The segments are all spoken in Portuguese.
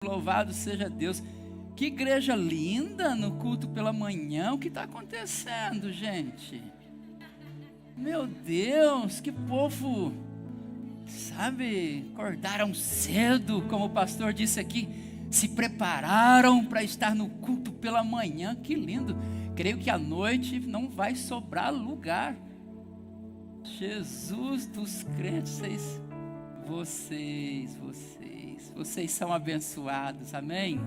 Louvado seja Deus. Que igreja linda no culto pela manhã. O que está acontecendo, gente? Meu Deus, que povo, sabe, acordaram cedo, como o pastor disse aqui, se prepararam para estar no culto pela manhã. Que lindo. Creio que à noite não vai sobrar lugar. Jesus dos crentes, vocês são abençoados, amém?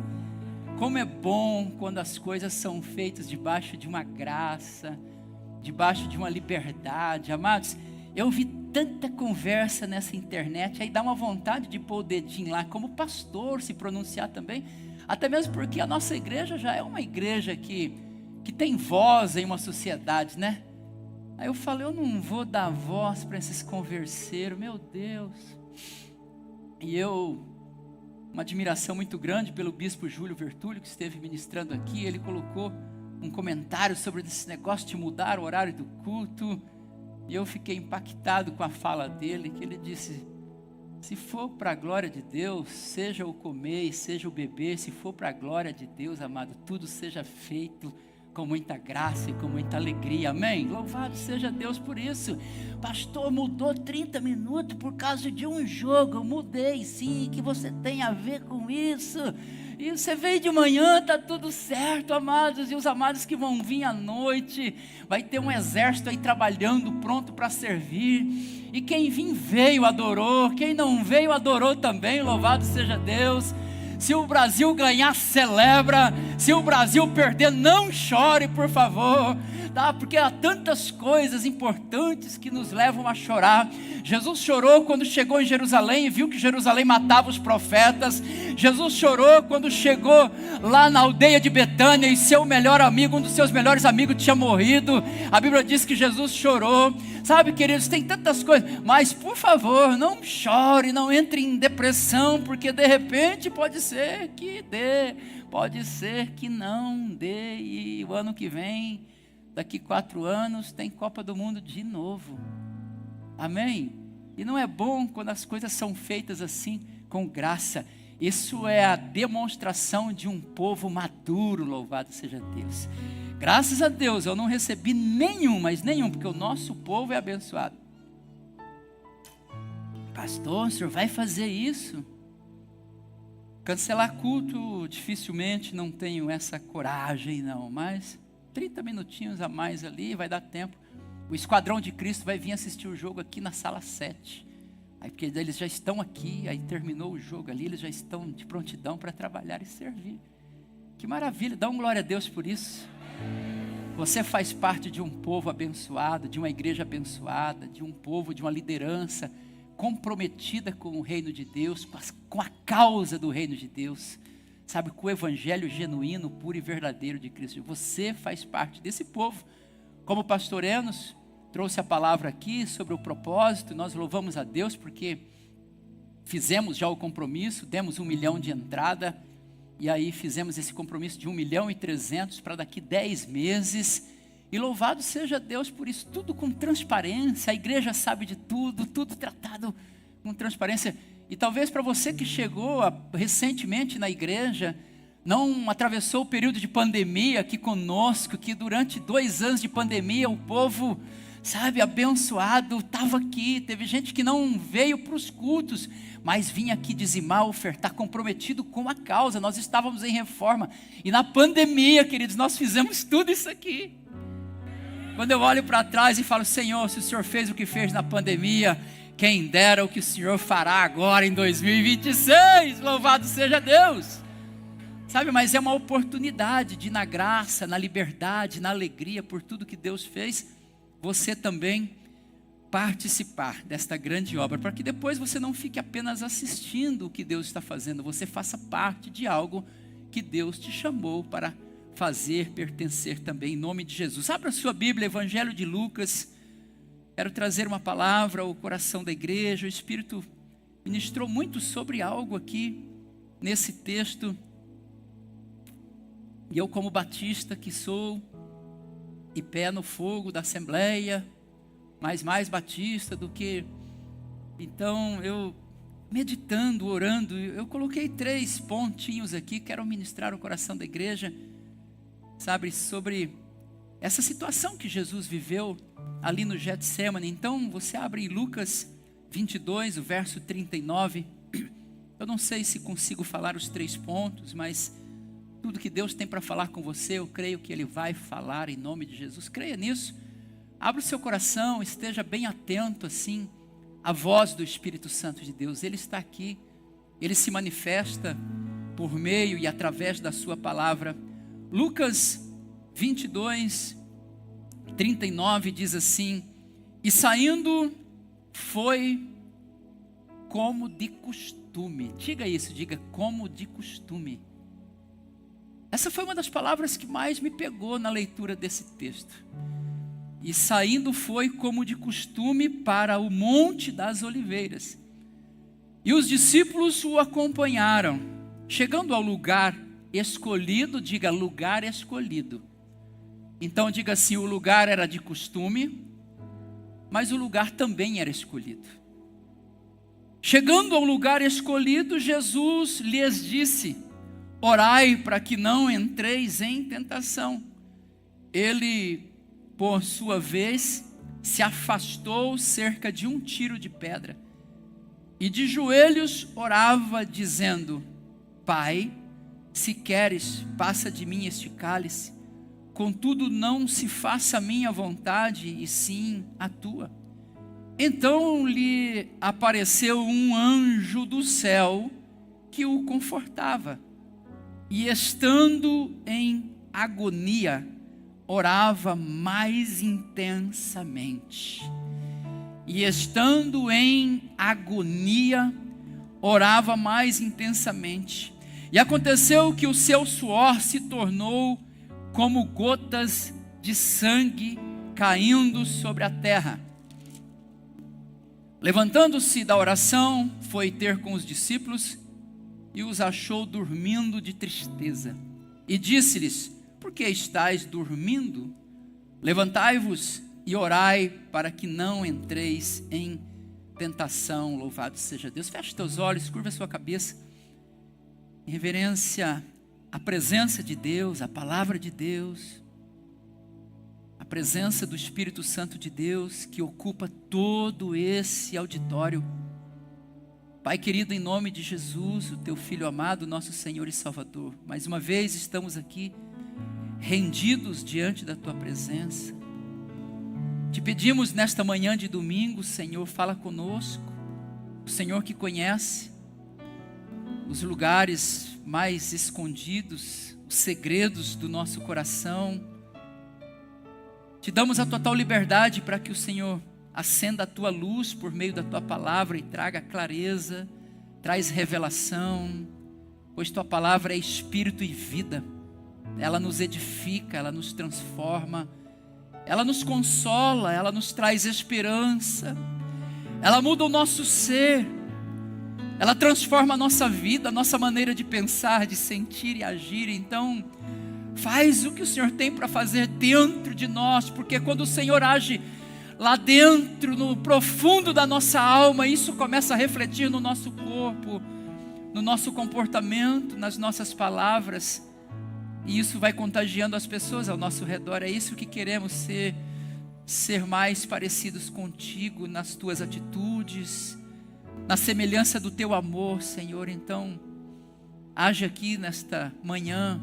Como é bom quando as coisas são feitas debaixo de uma graça, debaixo de uma liberdade, amados. Eu vi tanta conversa nessa internet, aí dá uma vontade de pôr o dedinho lá, como pastor se pronunciar também, até mesmo porque a nossa igreja já é uma igreja que tem voz em uma sociedade, né? Aí eu falei, eu não vou dar voz para esses converseiros, meu Deus. E uma admiração muito grande pelo bispo Júlio Vertúlio, que esteve ministrando aqui. Ele colocou um comentário sobre esse negócio de mudar o horário do culto, e eu fiquei impactado com a fala dele, que ele disse, se for para a glória de Deus, seja o comer, seja o beber, se for para a glória de Deus, amado, tudo seja feito com muita graça e com muita alegria, amém? Louvado seja Deus por isso. Pastor, mudou 30 minutos por causa de um jogo. Eu mudei, sim, que você tem a ver com isso? E você veio de manhã, tá tudo certo, amados. E os amados que vão vir à noite, vai ter um exército aí trabalhando, pronto para servir. E quem vir veio, adorou. Quem não veio, adorou também. Louvado seja Deus. Se o Brasil ganhar, celebra. Se o Brasil perder, não chore, por favor, tá? Porque há tantas coisas importantes que nos levam a chorar. Jesus chorou quando chegou em Jerusalém e viu que Jerusalém matava os profetas. Jesus chorou quando chegou lá na aldeia de Betânia e seu melhor amigo, um dos seus melhores amigos, tinha morrido. A Bíblia diz que Jesus chorou. Sabe, queridos, tem tantas coisas, mas por favor, não chore, não entre em depressão, porque de repente pode ser que dê, pode ser que não dê, e o ano que vem, daqui 4 anos, tem Copa do Mundo de novo, amém? E não é bom quando as coisas são feitas assim, com graça. Isso é a demonstração de um povo maduro, louvado seja Deus. Graças a Deus eu não recebi nenhum, mas nenhum, porque o nosso povo é abençoado. Pastor, o senhor vai fazer isso? Cancelar culto, dificilmente, não tenho essa coragem não, mas 30 minutinhos a mais ali, vai dar tempo. O Esquadrão de Cristo vai vir assistir o jogo aqui na sala 7. Aí porque eles já estão aqui, aí terminou o jogo ali, eles já estão de prontidão para trabalhar e servir. Que maravilha, dá um glória a Deus por isso. Você faz parte de um povo abençoado, de uma igreja abençoada, de um povo, de uma liderança comprometida com o reino de Deus, com a causa do reino de Deus, sabe, com o evangelho genuíno, puro e verdadeiro de Cristo. Você faz parte desse povo. Como o pastor Enos trouxe a palavra aqui sobre o propósito, nós louvamos a Deus porque fizemos já o compromisso, demos 1 milhão de entrada, e aí fizemos esse compromisso de 1.300.000 para daqui 10 meses, e louvado seja Deus por isso, tudo com transparência. A igreja sabe de tudo, tudo tratado com transparência. E talvez para você que chegou recentemente na igreja, não atravessou o período de pandemia aqui conosco, que durante 2 anos de pandemia o povo, sabe, abençoado, estava aqui. Teve gente que não veio para os cultos, mas vinha aqui dizimar, ofertar, comprometido com a causa. Nós estávamos em reforma, e na pandemia, queridos, nós fizemos tudo isso aqui. Quando eu olho para trás e falo, Senhor, se o Senhor fez o que fez na pandemia, quem dera o que o Senhor fará agora em 2026, louvado seja Deus. Sabe, mas é uma oportunidade de, na graça, na liberdade, na alegria por tudo que Deus fez, você também participar desta grande obra, para que depois você não fique apenas assistindo o que Deus está fazendo, você faça parte de algo que Deus te chamou para fazer, pertencer também, em nome de Jesus. Abra a sua Bíblia, Evangelho de Lucas. Quero trazer uma palavra ao coração da igreja. O Espírito ministrou muito sobre algo aqui, nesse texto, e eu, como batista que sou, e pé no fogo da Assembleia, mas mais batista do que... Então eu meditando, orando. Eu coloquei 3 pontinhos aqui, quero ministrar o coração da igreja, sabe, sobre essa situação que Jesus viveu ali no Getsemane. Então, você abre em Lucas 22, o verso 39. Eu não sei se consigo falar os 3 pontos, mas tudo que Deus tem para falar com você, eu creio que Ele vai falar em nome de Jesus. Creia nisso. Abra o seu coração, esteja bem atento assim à voz do Espírito Santo de Deus. Ele está aqui, Ele se manifesta por meio e através da sua palavra. Lucas 22, 39 diz assim: e saindo foi como de costume. Diga isso, diga como de costume. Essa foi uma das palavras que mais me pegou na leitura desse texto. E saindo foi como de costume para o Monte das Oliveiras. E os discípulos o acompanharam. Chegando ao lugar escolhido, diga lugar escolhido. Então diga assim, o lugar era de costume, mas o lugar também era escolhido. Chegando ao lugar escolhido, Jesus lhes disse: orai para que não entreis em tentação. Ele, por sua vez, se afastou cerca de 1 tiro de pedra e de joelhos orava, dizendo: Pai, se queres, passa de mim este cálice, contudo não se faça a minha vontade, e sim a tua. Então lhe apareceu um anjo do céu que o confortava, e estando em agonia, orava mais intensamente. E estando em agonia, orava mais intensamente. E aconteceu que o seu suor se tornou como gotas de sangue caindo sobre a terra. Levantando-se da oração, foi ter com os discípulos e os achou dormindo de tristeza. E disse-lhes: por que estáis dormindo? Levantai-vos e orai para que não entreis em tentação. Louvado seja Deus. Feche teus olhos, curva a sua cabeça. Em reverência à presença de Deus, à palavra de Deus, a presença do Espírito Santo de Deus que ocupa todo esse auditório. Pai querido, em nome de Jesus, o teu Filho amado, nosso Senhor e Salvador, mais uma vez estamos aqui rendidos diante da tua presença. Te pedimos nesta manhã de domingo, Senhor, fala conosco. O Senhor que conhece os lugares mais escondidos, os segredos do nosso coração. Te damos a total liberdade para que o Senhor acenda a tua luz por meio da tua palavra e traga clareza, traz revelação, pois tua palavra é espírito e vida. Ela nos edifica, ela nos transforma, ela nos consola, ela nos traz esperança, ela muda o nosso ser, ela transforma a nossa vida, a nossa maneira de pensar, de sentir e agir. Então, faz o que o Senhor tem para fazer dentro de nós, porque quando o Senhor age lá dentro, no profundo da nossa alma, isso começa a refletir no nosso corpo, no nosso comportamento, nas nossas palavras, e isso vai contagiando as pessoas ao nosso redor. É isso que queremos ser mais parecidos contigo, nas tuas atitudes, na semelhança do teu amor, Senhor. Então, age aqui nesta manhã,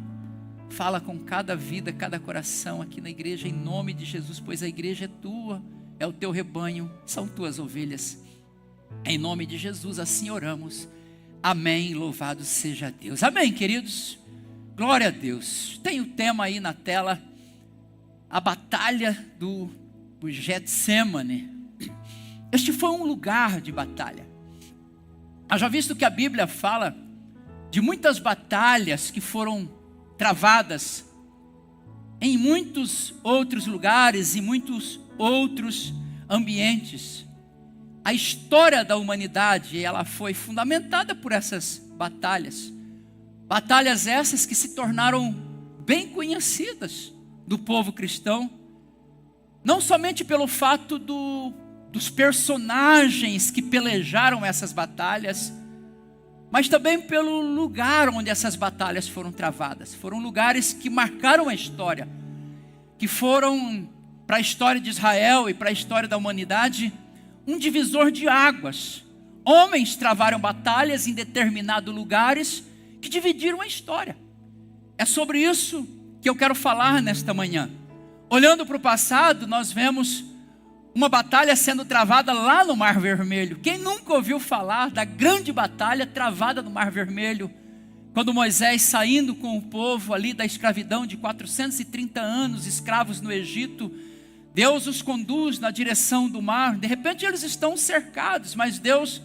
fala com cada vida, cada coração aqui na igreja, em nome de Jesus, pois a igreja é tua, é o teu rebanho, são tuas ovelhas. Em nome de Jesus, assim oramos. Amém, louvado seja Deus. Amém, queridos. Glória a Deus. Tem o tema aí na tela, a batalha do Getsemane. Este foi um lugar de batalha. Haja visto que a Bíblia fala de muitas batalhas que foram travadas em muitos outros lugares, em muitos outros ambientes. A história da humanidade, ela foi fundamentada por essas batalhas. Batalhas essas que se tornaram bem conhecidas do povo cristão, não somente pelo fato dos personagens que pelejaram essas batalhas, mas também pelo lugar onde essas batalhas foram travadas. Foram lugares que marcaram a história, que foram para a história de Israel e para a história da humanidade um divisor de águas. Homens travaram batalhas em determinados lugares que dividiram a história. É sobre isso que eu quero falar nesta manhã. Olhando para o passado, nós vemos uma batalha sendo travada lá no Mar Vermelho. Quem nunca ouviu falar da grande batalha travada no Mar Vermelho? Quando Moisés, saindo com o povo ali da escravidão de 430 anos, escravos no Egito, Deus os conduz na direção do mar. De repente eles estão cercados, mas Deus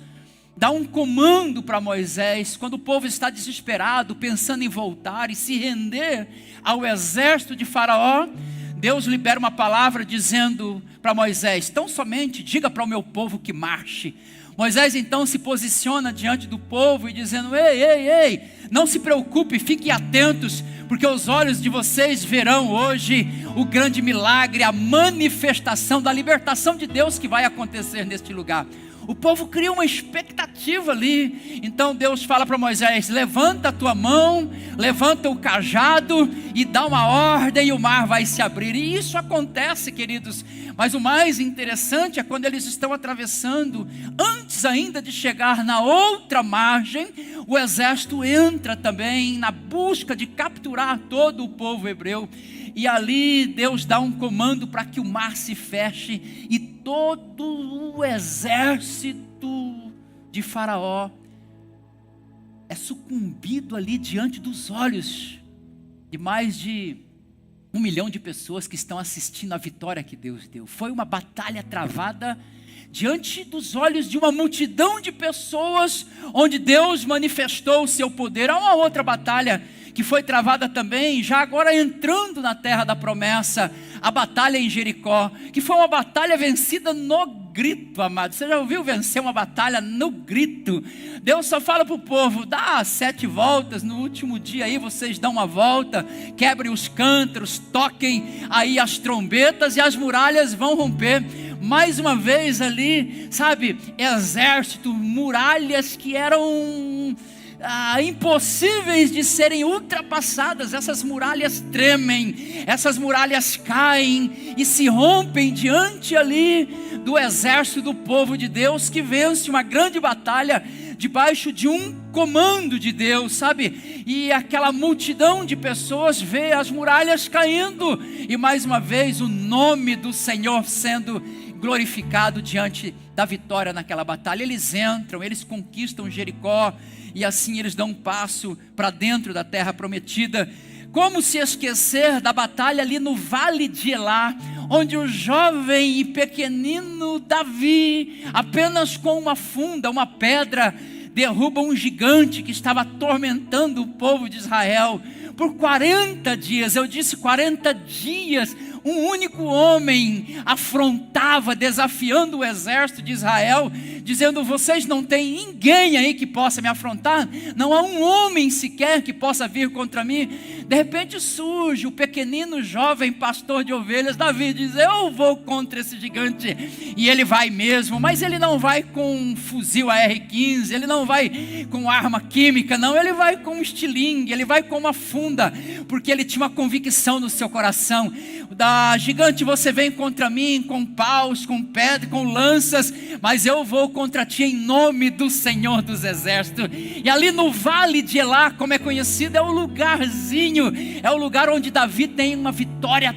dá um comando para Moisés. Quando o povo está desesperado, pensando em voltar e se render ao exército de Faraó, Deus libera uma palavra dizendo para Moisés: tão somente diga para o meu povo que marche. Moisés então se posiciona diante do povo e dizendo: ei, não se preocupe, fiquem atentos, porque os olhos de vocês verão hoje o grande milagre, a manifestação da libertação de Deus que vai acontecer neste lugar. O povo cria uma expectativa ali. Então Deus fala para Moisés: levanta a tua mão, levanta o cajado e dá uma ordem, e o mar vai se abrir. E isso acontece, queridos. Mas o mais interessante é quando eles estão atravessando, antes ainda de chegar na outra margem, o exército entra também na busca de capturar todo o povo hebreu. E ali Deus dá um comando para que o mar se feche e todo o exército de Faraó é sucumbido ali diante dos olhos de mais de 1 milhão de pessoas que estão assistindo a vitória que Deus deu. Foi uma batalha travada diante dos olhos de uma multidão de pessoas, onde Deus manifestou o seu poder. Há uma outra batalha que foi travada também, já agora entrando na terra da promessa, a batalha em Jericó, que foi uma batalha vencida no grito, amado. Você já ouviu vencer uma batalha no grito? Deus só fala para o povo: dá 7 voltas, no último dia aí vocês dão uma volta, quebrem os cântaros, toquem aí as trombetas e as muralhas vão romper. Mais uma vez ali, sabe, exército, muralhas que eram impossíveis de serem ultrapassadas. Essas muralhas tremem, essas muralhas caem e se rompem diante ali do exército do povo de Deus, que vence uma grande batalha debaixo de um comando de Deus, sabe? E aquela multidão de pessoas vê as muralhas caindo e mais uma vez o nome do Senhor sendo glorificado diante da vitória naquela batalha. Eles entram, eles conquistam Jericó e assim eles dão um passo para dentro da terra prometida. Como se esquecer da batalha ali no vale de Elá, onde o jovem e pequenino Davi, apenas com uma funda, uma pedra, derruba um gigante que estava atormentando o povo de Israel por 40 dias. Eu disse 40 dias. Um único homem afrontava, desafiando o exército de Israel, dizendo: vocês não têm ninguém aí que possa me afrontar, não há um homem sequer que possa vir contra mim. De repente surge o pequenino jovem pastor de ovelhas, Davi, diz: eu vou contra esse gigante. E ele vai mesmo, mas ele não vai com um fuzil AR-15, ele não vai com arma química, não, ele vai com um estilingue, ele vai com uma funda, porque ele tinha uma convicção no seu coração: gigante, você vem contra mim com paus, com pedra, com lanças, mas eu vou contra ti em nome do Senhor dos Exércitos. E ali no vale de Elá, como é conhecido, é o lugarzinho, é o lugar onde Davi tem uma vitória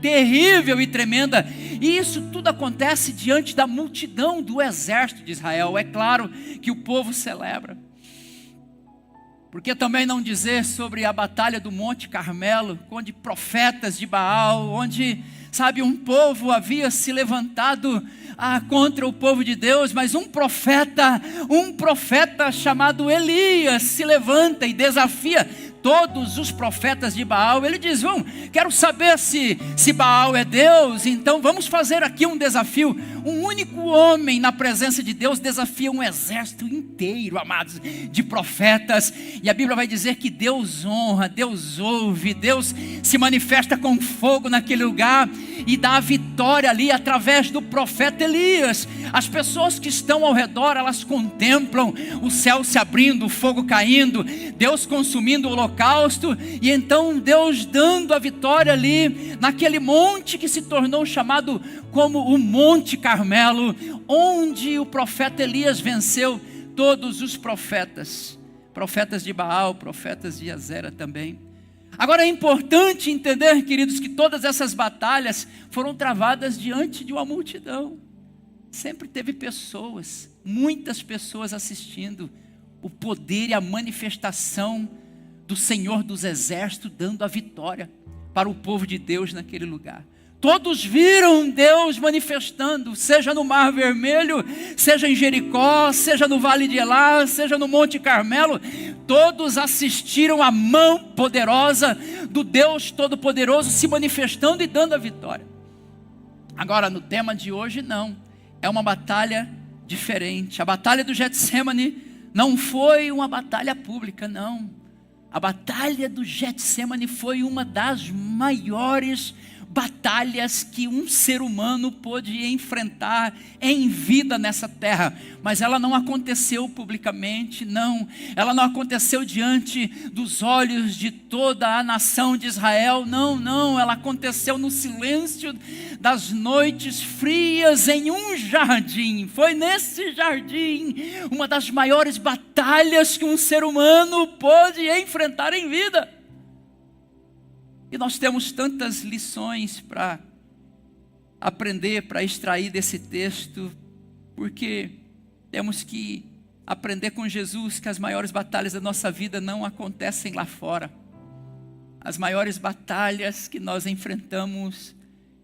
terrível e tremenda. E isso tudo acontece diante da multidão do exército de Israel. É claro que o povo celebra. Porque também não dizer sobre a batalha do Monte Carmelo, onde profetas de Baal, onde, sabe, um povo havia se levantado contra o povo de Deus, mas um profeta chamado Elias se levanta e desafia todos os profetas de Baal. Ele diz: quero saber se Baal é Deus, então vamos fazer aqui um desafio. Um único homem na presença de Deus desafia um exército inteiro, amados, de profetas. E a Bíblia vai dizer que Deus honra, Deus ouve, Deus se manifesta com fogo naquele lugar e dá a vitória ali através do profeta Elias. As pessoas que estão ao redor, elas contemplam o céu se abrindo, o fogo caindo, Deus consumindo o holocausto, e então Deus dando a vitória ali naquele monte que se tornou chamado como o Monte Carmelo, onde o profeta Elias venceu todos os profetas de Baal, profetas de Azera também. Agora é importante entender, queridos, que todas essas batalhas foram travadas diante de uma multidão. Sempre teve pessoas, muitas pessoas assistindo o poder e a manifestação do Senhor dos Exércitos dando a vitória para o povo de Deus naquele lugar. Todos viram Deus manifestando, seja no Mar Vermelho, seja em Jericó, seja no Vale de Elá, seja no Monte Carmelo. Todos assistiram a mão poderosa do Deus Todo-Poderoso se manifestando e dando a vitória. Agora, no tema de hoje, não. É uma batalha diferente. A batalha do Getsêmani não foi uma batalha pública, não. A batalha do Getsêmani foi uma das maiores batalhas que um ser humano pôde enfrentar em vida nessa terra, mas ela não aconteceu publicamente, não, ela não aconteceu diante dos olhos de toda a nação de Israel, não, ela aconteceu no silêncio das noites frias em um jardim. Foi nesse jardim uma das maiores batalhas que um ser humano pôde enfrentar em vida. E nós temos tantas lições para aprender, para extrair desse texto, porque temos que aprender com Jesus que as maiores batalhas da nossa vida não acontecem lá fora. As maiores batalhas que nós enfrentamos,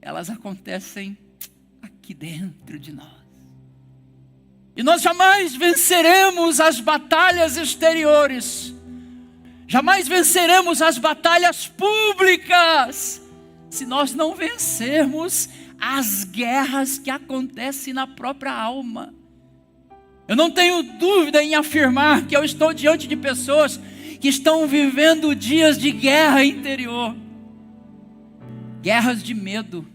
elas acontecem aqui dentro de nós. E nós jamais venceremos as batalhas exteriores, jamais venceremos as batalhas públicas se nós não vencermos as guerras que acontecem na própria alma. Eu não tenho dúvida em afirmar que eu estou diante de pessoas que estão vivendo dias de guerra interior, guerras de medo,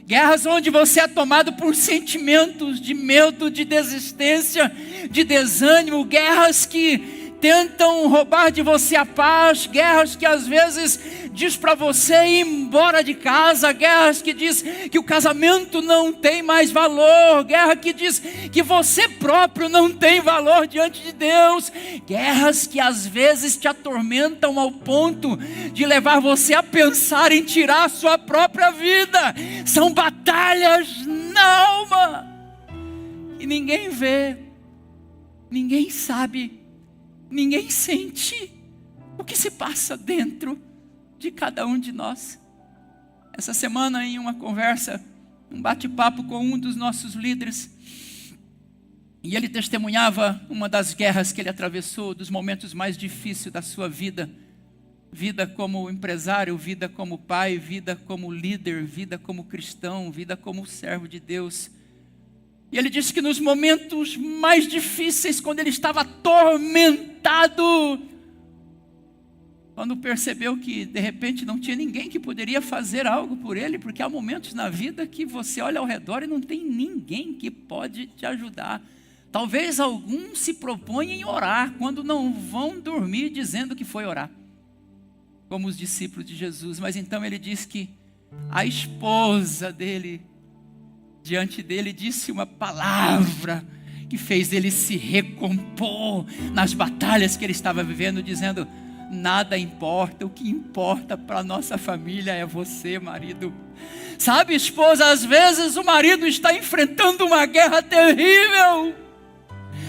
guerras onde você é tomado por sentimentos de medo, de desistência, de desânimo, guerras que tentam roubar de você a paz, guerras que às vezes diz para você ir embora de casa, guerras que diz que o casamento não tem mais valor, guerra que diz que você próprio não tem valor diante de Deus, guerras que às vezes te atormentam ao ponto de levar você a pensar em tirar a sua própria vida. São batalhas na alma e ninguém vê, ninguém sabe, ninguém sente o que se passa dentro de cada um de nós. Essa semana, em uma conversa, um bate-papo com um dos nossos líderes, e ele testemunhava uma das guerras que ele atravessou, dos momentos mais difíceis da sua vida. Vida como empresário, vida como pai, vida como líder, vida como cristão, vida como servo de Deus. E ele disse que nos momentos mais difíceis, quando ele estava atormentado, quando percebeu que de repente não tinha ninguém que poderia fazer algo por ele, porque há momentos na vida que você olha ao redor e não tem ninguém que pode te ajudar. Talvez alguns se proponham em orar, quando não vão dormir dizendo que foi orar, como os discípulos de Jesus. Mas então ele diz que a esposa dele, diante dele, disse uma palavra que fez ele se recompor nas batalhas que ele estava vivendo, dizendo: nada importa, o que importa para a nossa família é você, marido. Sabe, esposa, às vezes o marido está enfrentando uma guerra terrível,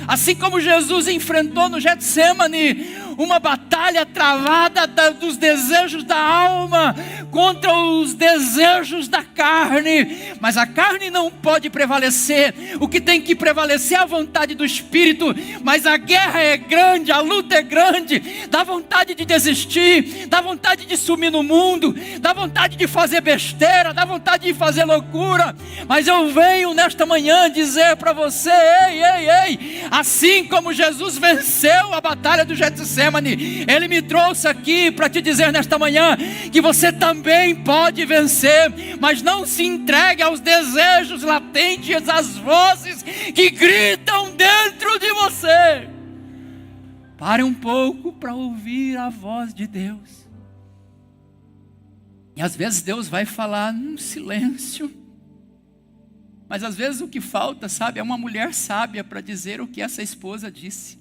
assim como Jesus enfrentou no Getsêmani uma batalha travada dos desejos da alma contra os desejos da carne, mas a carne não pode prevalecer. O que tem que prevalecer é a vontade do Espírito, mas a guerra é grande, a luta é grande, dá vontade de desistir, dá vontade de sumir no mundo, dá vontade de fazer besteira, dá vontade de fazer loucura, mas eu venho nesta manhã dizer para você, ei, assim como Jesus venceu a batalha do Getsemane, Ele me trouxe aqui para te dizer nesta manhã, que você também pode vencer, mas não se entregue aos desejos latentes, às vozes que gritam dentro de você. Pare um pouco para ouvir a voz de Deus. E às vezes Deus vai falar num silêncio, mas às vezes o que falta, sabe, é uma mulher sábia para dizer o que essa esposa disse.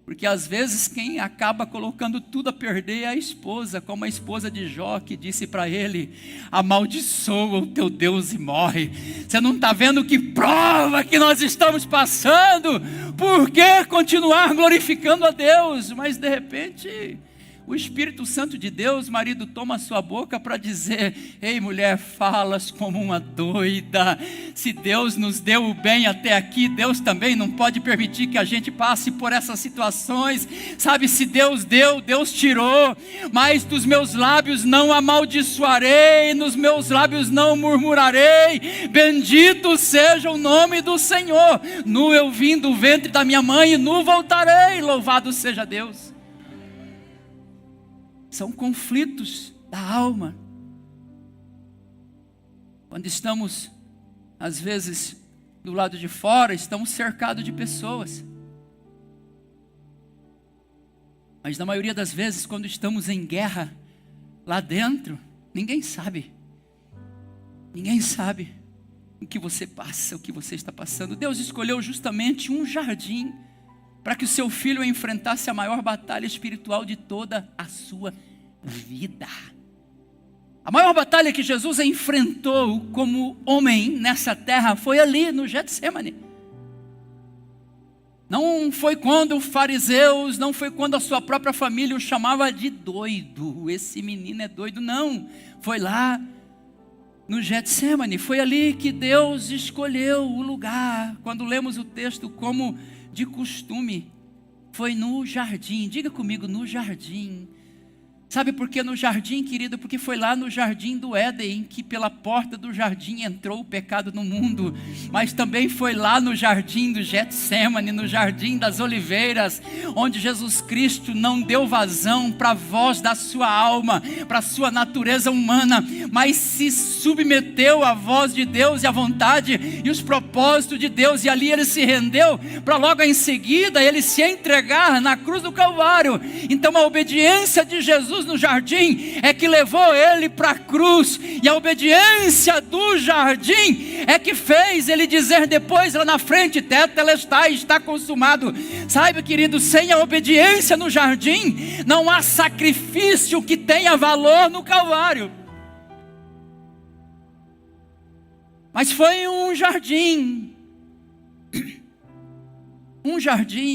Porque às vezes quem acaba colocando tudo a perder é a esposa, como a esposa de Jó, que disse para ele: amaldiçoa o teu Deus e morre. Você não está vendo que prova que nós estamos passando? Por que continuar glorificando a Deus? Mas de repente o Espírito Santo de Deus, marido, toma a sua boca para dizer: ei mulher, falas como uma doida. Se Deus nos deu o bem até aqui, Deus também não pode permitir que a gente passe por essas situações. Sabe, se Deus deu, Deus tirou, mas dos meus lábios não amaldiçoarei, nos meus lábios não murmurarei. Bendito seja o nome do Senhor. Nu eu vim do ventre da minha mãe e nu voltarei. Louvado seja Deus. São conflitos da alma. Quando estamos, às vezes, do lado de fora, estamos cercados de pessoas. Mas na maioria das vezes, quando estamos em guerra, lá dentro, ninguém sabe. Ninguém sabe o que você passa, o que você está passando. Deus escolheu justamente um jardim para que o seu filho enfrentasse a maior batalha espiritual de toda a sua vida. A maior batalha que Jesus enfrentou como homem nessa terra foi ali no Getsemane. Não foi quando os fariseus, não foi quando a sua própria família o chamava de doido. Esse menino é doido, não. Foi lá no Getsemane, foi ali que Deus escolheu o lugar. Quando lemos o texto como de costume, foi no jardim. Diga comigo, no jardim. Sabe por que no jardim, querido? Porque foi lá no jardim do Éden que pela porta do jardim entrou o pecado no mundo. Mas também foi lá no jardim do Getsemane, no jardim das oliveiras, onde Jesus Cristo não deu vazão para a voz da sua alma, para a sua natureza humana, mas se submeteu à voz de Deus e à vontade e os propósitos de Deus. E ali ele se rendeu para logo em seguida ele se entregar na cruz do Calvário. Então a obediência de Jesus no jardim é que levou ele para a cruz, e a obediência do jardim é que fez ele dizer depois lá na frente: tetelestai, está consumado. Sabe, querido, sem a obediência no jardim não há sacrifício que tenha valor no Calvário. Mas foi um jardim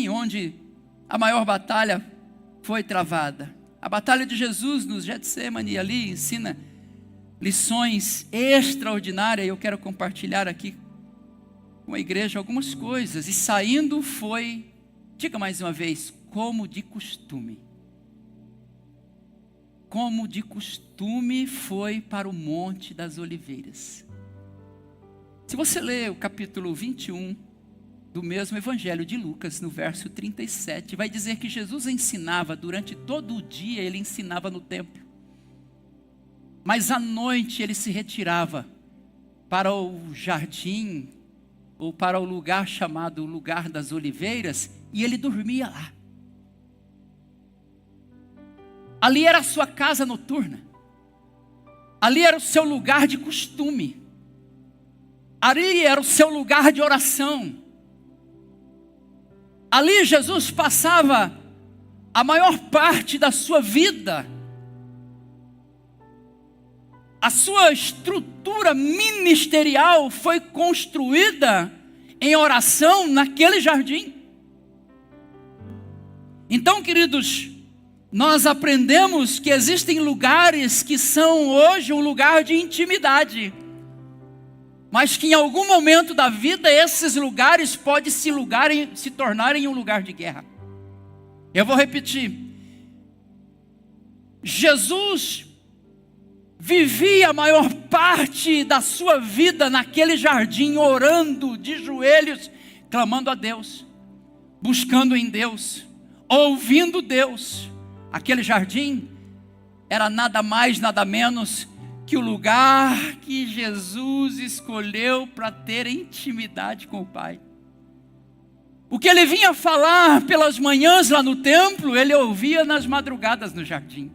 onde a maior batalha foi travada. A batalha de Jesus no Getsemane ali ensina lições extraordinárias. Eu quero compartilhar aqui com a igreja algumas coisas. E saindo foi, diga mais uma vez, como de costume. Como de costume foi para o Monte das Oliveiras. Se você ler o capítulo 21 do mesmo evangelho de Lucas, no verso 37, vai dizer que Jesus ensinava durante todo o dia, ele ensinava no templo. Mas à noite ele se retirava para o jardim, ou para o lugar chamado Lugar das Oliveiras, e ele dormia lá. Ali era a sua casa noturna. Ali era o seu lugar de costume. Ali era o seu lugar de oração. Ali Jesus passava a maior parte da sua vida. A sua estrutura ministerial foi construída em oração naquele jardim. Então, queridos, nós aprendemos que existem lugares que são hoje um lugar de intimidade, mas que em algum momento da vida esses lugares podem se tornarem um lugar de guerra. Eu vou repetir. Jesus vivia a maior parte da sua vida naquele jardim, orando de joelhos, clamando a Deus, buscando em Deus, ouvindo Deus. Aquele jardim era nada mais, nada menos que o lugar que Jesus escolheu para ter intimidade com o Pai. O que ele vinha falar pelas manhãs lá no templo, ele ouvia nas madrugadas no jardim.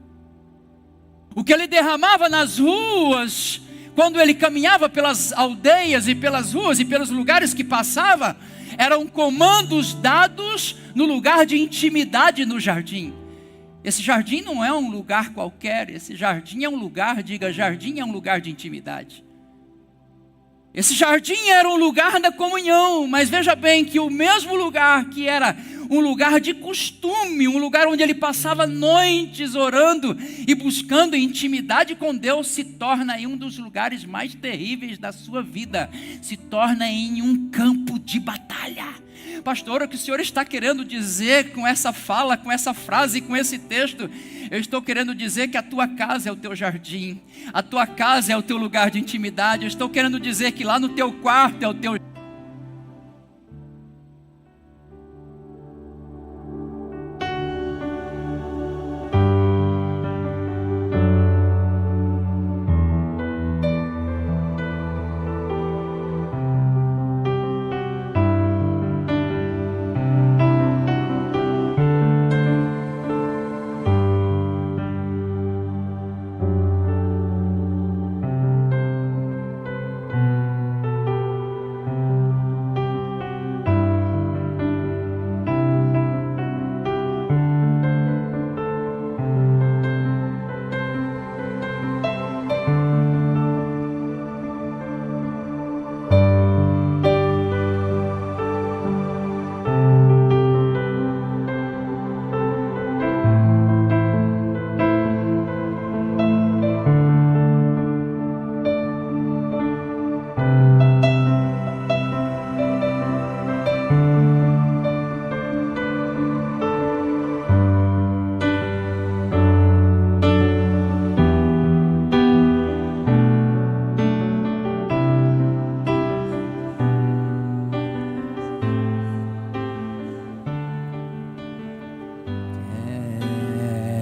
O que ele derramava nas ruas, quando ele caminhava pelas aldeias e pelas ruas e pelos lugares que passava, eram comandos dados no lugar de intimidade no jardim. Esse jardim não é um lugar qualquer, esse jardim é um lugar, diga, jardim é um lugar de intimidade. Esse jardim era um lugar da comunhão, mas veja bem que o mesmo lugar que era um lugar de costume, um lugar onde ele passava noites orando e buscando intimidade com Deus, se torna em um dos lugares mais terríveis da sua vida, se torna em um campo de batalha. Pastor, o que o Senhor está querendo dizer com essa fala, com essa frase, com esse texto? Eu estou querendo dizer que a tua casa é o teu jardim, a tua casa é o teu lugar de intimidade. Eu estou querendo dizer que lá no teu quarto é o teu...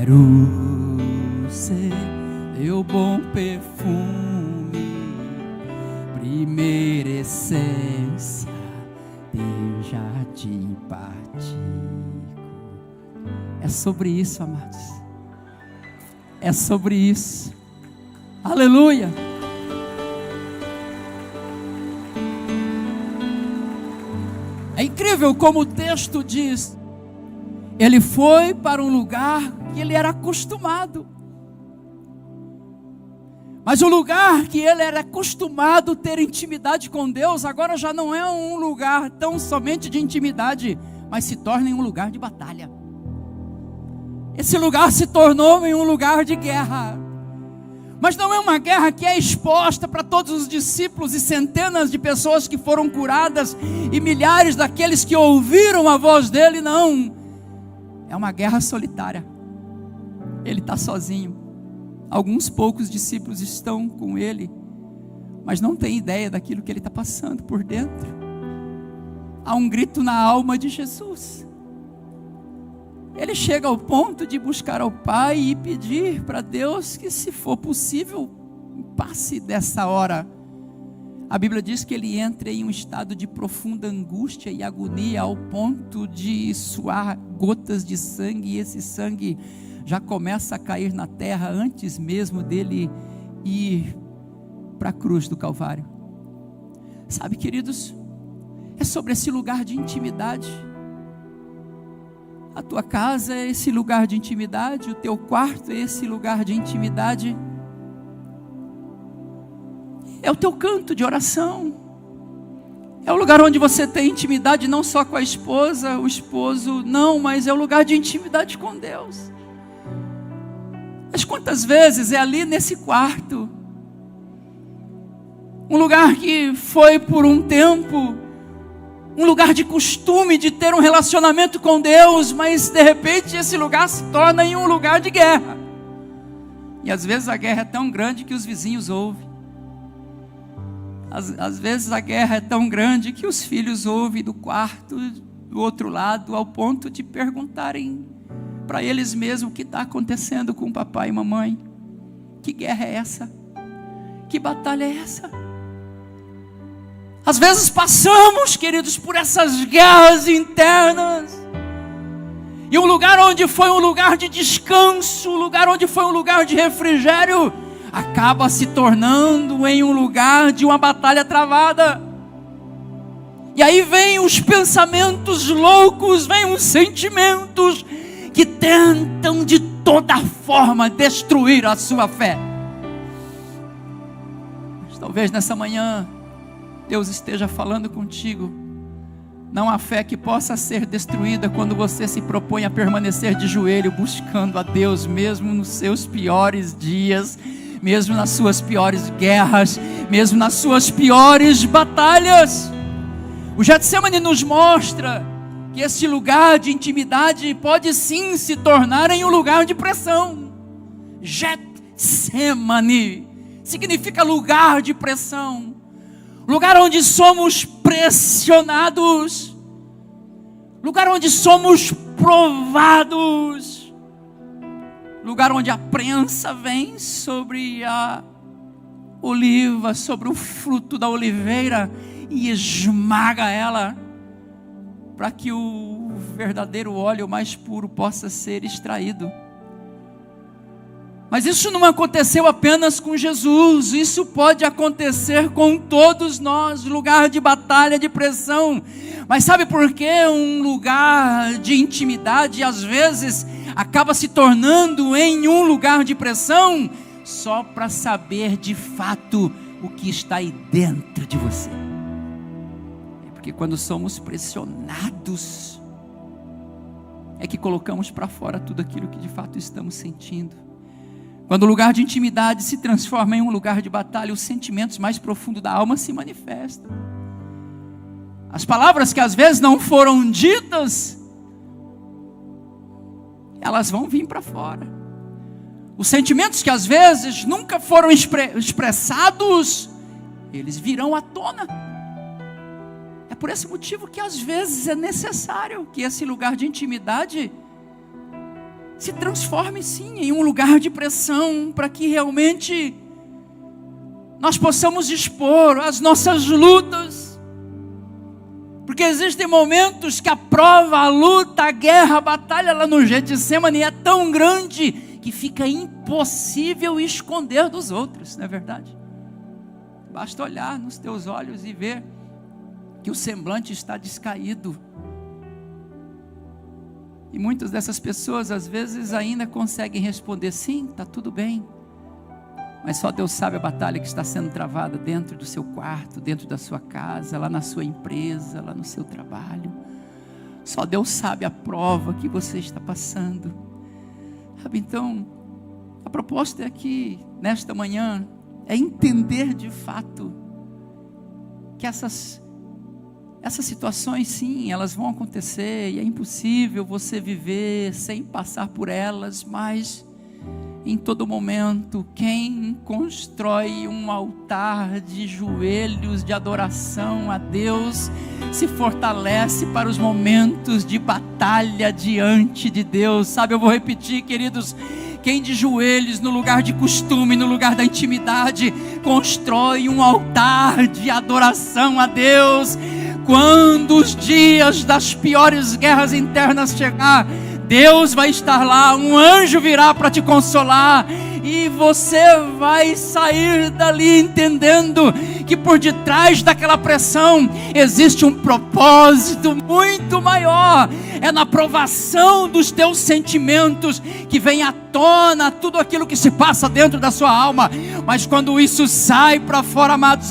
Quero ser teu bom perfume, primeira essência, teu jardim partico. É sobre isso, amados. É sobre isso. Aleluia. É incrível como o texto diz. Ele foi para um lugar que ele era acostumado. Mas o lugar que ele era acostumado a ter intimidade com Deus, agora já não é um lugar tão somente de intimidade, mas se torna em um lugar de batalha. Esse lugar se tornou em um lugar de guerra. Mas não é uma guerra que é exposta para todos os discípulos e centenas de pessoas que foram curadas e milhares daqueles que ouviram a voz dele, não. É uma guerra solitária. Ele está sozinho. Alguns poucos discípulos estão com ele, mas não tem ideia daquilo que ele está passando por dentro. Há um grito na alma de Jesus. Ele chega ao ponto de buscar ao Pai e pedir para Deus que, se for possível, passe dessa hora. A Bíblia diz que ele entra em um estado de profunda angústia e agonia, ao ponto de suar gotas de sangue, e esse sangue já começa a cair na terra antes mesmo dele ir para a cruz do Calvário. Sabe, queridos, é sobre esse lugar de intimidade. A tua casa é esse lugar de intimidade, o teu quarto é esse lugar de intimidade. É o teu canto de oração, É o lugar onde você tem intimidade não só com a esposa, o esposo, não, mas é o lugar de intimidade com Deus. Mas quantas vezes é ali nesse quarto, um lugar que foi por um tempo, um lugar de costume de ter um relacionamento com Deus, mas de repente esse lugar se torna em um lugar de guerra. E às vezes a guerra é tão grande que os vizinhos ouvem. Às vezes a guerra é tão grande que os filhos ouvem do quarto do outro lado, ao ponto de perguntarem para eles mesmos o que está acontecendo com o papai e mamãe. Que guerra é essa? Que batalha é essa? Às vezes passamos, queridos, por essas guerras internas. E um lugar onde foi um lugar de descanso, um lugar onde foi um lugar de refrigério, acaba se tornando em um lugar de uma batalha travada. E aí vem os pensamentos loucos, vem os sentimentos que tentam de toda forma destruir a sua fé. Mas talvez nessa manhã Deus esteja falando contigo. Não há fé que possa ser destruída quando você se propõe a permanecer de joelho buscando a Deus, mesmo nos seus piores dias, mesmo nas suas piores guerras, mesmo nas suas piores batalhas. O Getsemane nos mostra que esse lugar de intimidade pode sim se tornar em um lugar de pressão. Getsemane significa lugar de pressão, lugar onde somos pressionados, lugar onde somos provados, lugar onde a prensa vem sobre a oliva, sobre o fruto da oliveira e esmaga ela, para que o verdadeiro óleo mais puro possa ser extraído. Mas isso não aconteceu apenas com Jesus, isso pode acontecer com todos nós, lugar de batalha, de pressão. Mas sabe por que um lugar de intimidade às vezes acaba se tornando em um lugar de pressão? Só para saber de fato o que está aí dentro de você. É porque quando somos pressionados, é que colocamos para fora tudo aquilo que de fato estamos sentindo. Quando o lugar de intimidade se transforma em um lugar de batalha, os sentimentos mais profundos da alma se manifestam. As palavras que às vezes não foram ditas, elas vão vir para fora. Os sentimentos que às vezes nunca foram expressados, eles virão à tona. É por esse motivo que às vezes é necessário que esse lugar de intimidade se transforme sim em um lugar de pressão, para que realmente nós possamos expor as nossas lutas. Porque existem momentos que a prova, a luta, a guerra, a batalha lá no Getsemane é tão grande que fica impossível esconder dos outros, não é verdade? Basta olhar nos teus olhos e ver que o semblante está descaído. E muitas dessas pessoas às vezes ainda conseguem responder: sim, está tudo bem. Mas só Deus sabe a batalha que está sendo travada dentro do seu quarto, dentro da sua casa, lá na sua empresa, lá no seu trabalho. Só Deus sabe a prova que você está passando. Sabe, então, a proposta é que nesta manhã é entender de fato que essas situações, sim, elas vão acontecer e é impossível você viver sem passar por elas, mas em todo momento, quem constrói um altar de joelhos de adoração a Deus, se fortalece para os momentos de batalha diante de Deus. Sabe, eu vou repetir, queridos: quem de joelhos no lugar de costume, no lugar da intimidade, constrói um altar de adoração a Deus, quando os dias das piores guerras internas chegar, Deus vai estar lá, um anjo virá para te consolar, e você vai sair dali entendendo que por detrás daquela pressão existe um propósito muito maior. É na provação dos teus sentimentos que vem à tona tudo aquilo que se passa dentro da sua alma. Mas quando isso sai para fora, amados,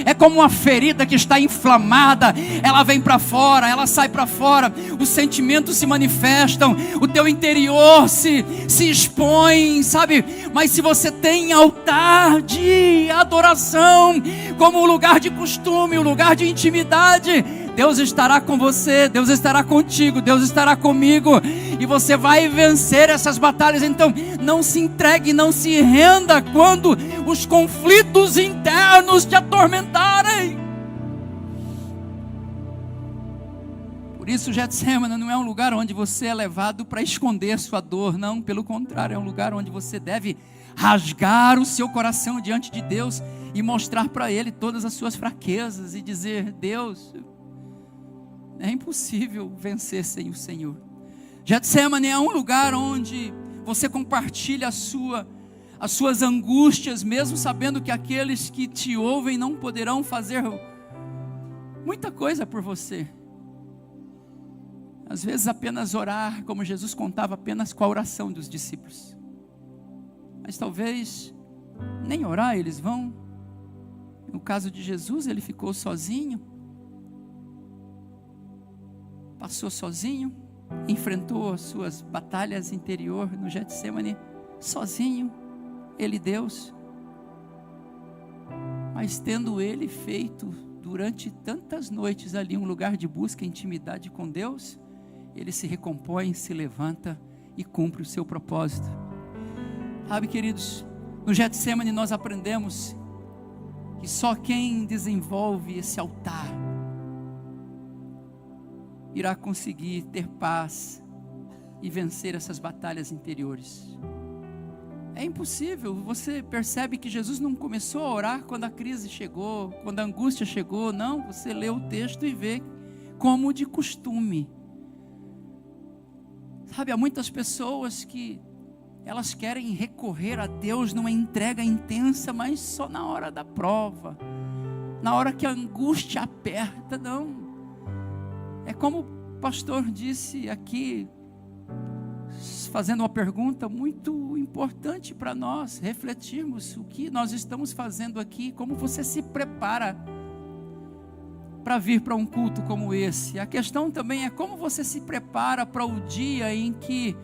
é como uma ferida que está inflamada. Ela vem para fora, ela sai para fora, os sentimentos se manifestam, o teu interior se expõe, sabe? Mas se você tem altar de adoração como um lugar de costume, um lugar de intimidade, Deus estará com você, Deus estará contigo, Deus estará comigo, e você vai vencer essas batalhas. Então não se entregue, não se renda quando os conflitos internos te atormentarem. Por isso Getsemane não é um lugar onde você é levado para esconder sua dor, não, pelo contrário, é um lugar onde você deve rasgar o seu coração diante de Deus e mostrar para Ele todas as suas fraquezas e dizer: Deus, é impossível vencer sem o Senhor. Getsemane é um lugar onde você compartilha as suas angústias, mesmo sabendo que aqueles que te ouvem não poderão fazer muita coisa por você. Às vezes apenas orar, como Jesus contava apenas com a oração dos discípulos. Mas talvez nem orar eles vão. No caso de Jesus, ele ficou sozinho, passou sozinho, enfrentou as suas batalhas interior no Getsemane sozinho, ele Deus. Mas tendo ele feito durante tantas noites ali um lugar de busca e intimidade com Deus, ele se recompõe, se levanta e cumpre o seu propósito. Sabe, queridos, no Getsemane nós aprendemos que só quem desenvolve esse altar irá conseguir ter paz e vencer essas batalhas interiores. É impossível. Você percebe que Jesus não começou a orar quando a crise chegou, quando a angústia chegou. Não, você lê o texto e vê como de costume. Sabe, há muitas pessoas que elas querem recorrer a Deus numa entrega intensa, mas só na hora da prova, na hora que a angústia aperta. Não, é como o pastor disse aqui, fazendo uma pergunta muito importante para nós refletirmos: o que nós estamos fazendo aqui? Como você se prepara para vir para um culto como esse? A questão também é como você se prepara para o dia em que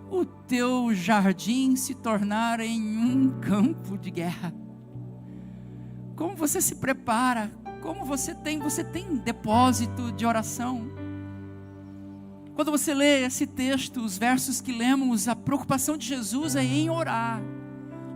o teu jardim se tornar em um campo de guerra. Como você se prepara? Como você tem depósito de oração? Quando você lê esse texto, os versos que lemos, a preocupação de Jesus é em orar.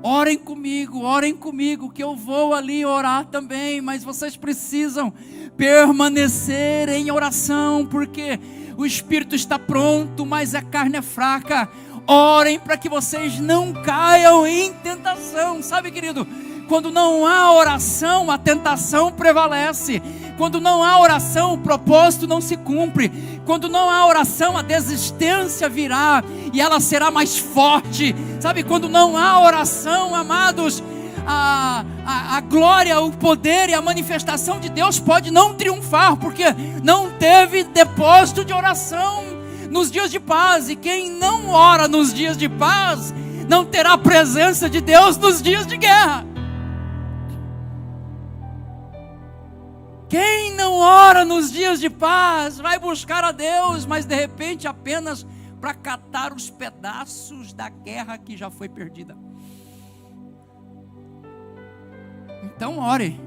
Orem comigo, que eu vou ali orar também, mas vocês precisam permanecer em oração, porque o espírito está pronto, mas a carne é fraca. Orem para que vocês não caiam em tentação. Sabe, querido, quando não há oração, a tentação prevalece. Quando não há oração, o propósito não se cumpre. Quando não há oração, a desistência virá e ela será mais forte. Sabe, quando não há oração, amados, a glória, o poder e a manifestação de Deus pode não triunfar, porque não teve depósito de oração nos dias de paz. E quem não ora nos dias de paz não terá a presença de Deus nos dias de guerra. Quem não ora nos dias de paz vai buscar a Deus, mas de repente apenas para catar os pedaços da guerra que já foi perdida. Então ore.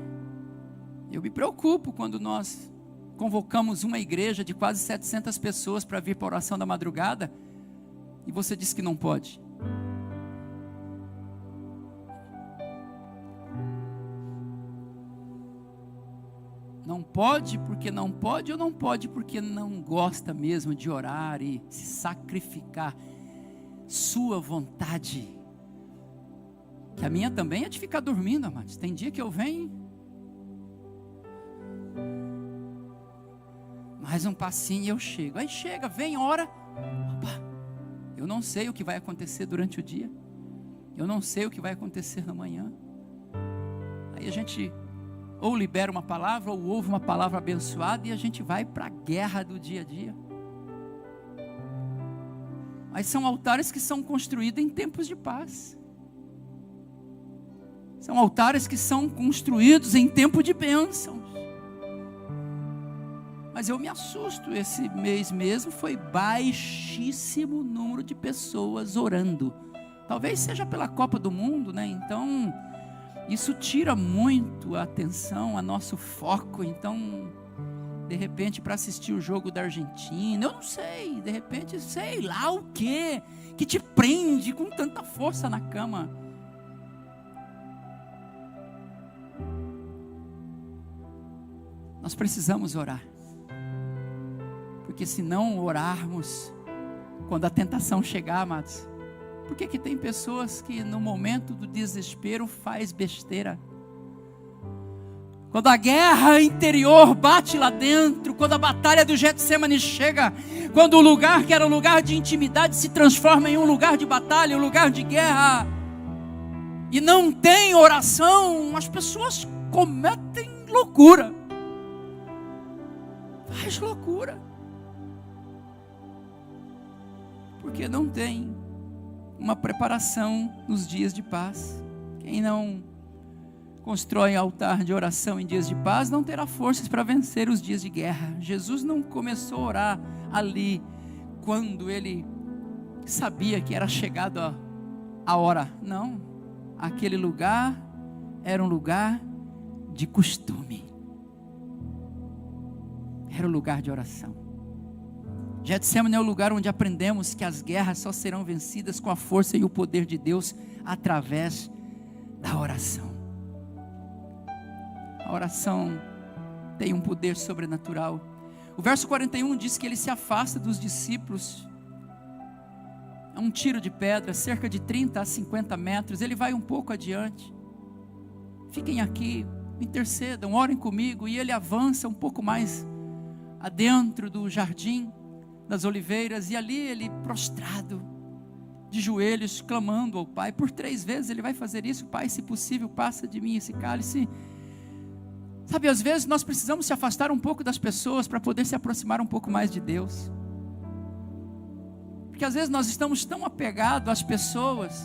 Eu me preocupo quando nós convocamos uma igreja de quase 700 pessoas para vir para a oração da madrugada e você diz que não pode. Não pode porque não pode, ou não pode porque não gosta mesmo de orar e se sacrificar sua vontade? Que a minha também é de ficar dormindo, amados. Tem dia que eu venho, mais um passinho e eu chego. Aí chega, vem, ora. Opa, eu não sei o que vai acontecer durante o dia. Eu não sei o que vai acontecer na manhã. Aí a gente ou libera uma palavra, ou ouve uma palavra abençoada, e a gente vai para a guerra do dia a dia. Mas são altares que são construídos em tempos de paz. São altares que são construídos em tempo de bênçãos. Mas eu me assusto, esse mês mesmo foi baixíssimo o número de pessoas orando. Talvez seja pela Copa do Mundo, né? Então, isso tira muito a atenção, a nosso foco. Então, de repente, para assistir o jogo da Argentina, eu não sei, de repente, sei lá o quê, que te prende com tanta força na cama. Nós precisamos orar. Porque se não orarmos, quando a tentação chegar, amados, por que tem pessoas que no momento do desespero faz besteira? Quando a guerra interior bate lá dentro, quando a batalha do Getsemane chega, quando o lugar que era um lugar de intimidade se transforma em um lugar de batalha, um lugar de guerra, e não tem oração, as pessoas cometem loucura. Faz loucura. Porque não tem uma preparação nos dias de paz. Quem não constrói altar de oração em dias de paz não terá forças para vencer os dias de guerra. Jesus não começou a orar ali quando ele sabia que era chegado a hora. Não, aquele lugar era um lugar de costume. Era um lugar de oração. Getsemane é o lugar onde aprendemos que as guerras só serão vencidas com a força e o poder de Deus através da oração. A oração tem um poder sobrenatural. O verso 41 diz que ele se afasta dos discípulos a um tiro de pedra, cerca de 30 a 50 metros. Ele vai um pouco adiante. Fiquem aqui, intercedam, orem comigo. E ele avança um pouco mais adentro do jardim das oliveiras, e ali ele prostrado, de joelhos, clamando ao Pai. Por 3 vezes ele vai fazer isso. Pai, se possível, passa de mim esse cálice. Sabe, às vezes nós precisamos se afastar um pouco das pessoas para poder se aproximar um pouco mais de Deus. Porque às vezes nós estamos tão apegados às pessoas,